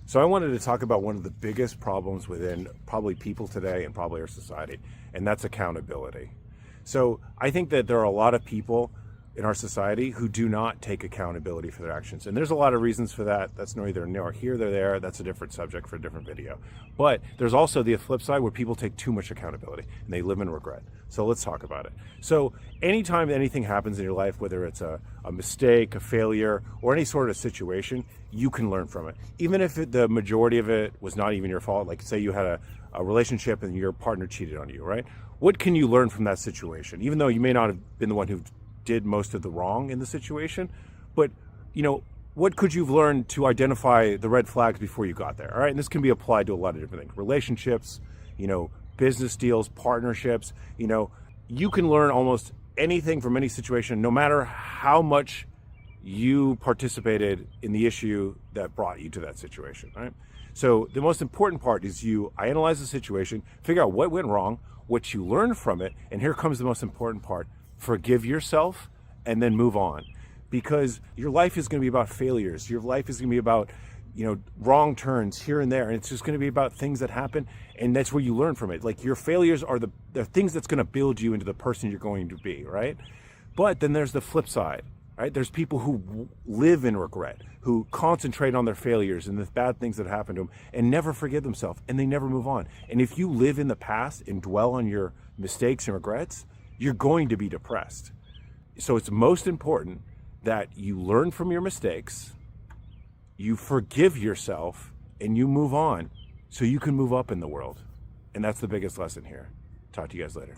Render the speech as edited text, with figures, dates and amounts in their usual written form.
So I wanted to talk about one of the biggest problems within probably people today and probably our society, and that's accountability. So I think that there are a lot of people in our society who do not take accountability for their actions. And there's a lot of reasons for that. That's neither nor here nor there. That's a different subject for a different video. But there's also the flip side where people take too much accountability and they live in regret. So let's talk about it. So anytime anything happens in your life, whether it's a mistake, a failure, or any sort of situation, you can learn from it. Even if the majority of it was not even your fault, like say you had a relationship and your partner cheated on you, right? What can you learn from that situation? Even though you may not have been the one who did most of the wrong in the situation, but what could you've learned to identify the red flags before you got there? All right, and this can be applied to a lot of different things: relationships, business deals, partnerships. You can learn almost anything from any situation, no matter how much you participated in the issue that brought you to that situation. Right. So the most important part is you analyze the situation, figure out what went wrong, what you learned from it, and here comes the most important part: forgive yourself and then move on. Because your life is going to be about failures. Your life is going to be about, wrong turns here and there. And it's just going to be about things that happen. And that's where you learn from it. Like your failures are the things that's going to build you into the person you're going to be, right? But then there's the flip side, right? There's people who live in regret, who concentrate on their failures and the bad things that happen to them and never forgive themselves, and they never move on. And if you live in the past and dwell on your mistakes and regrets, you're going to be depressed. So it's most important that you learn from your mistakes, you forgive yourself, and you move on so you can move up in the world. And that's the biggest lesson here. Talk to you guys later.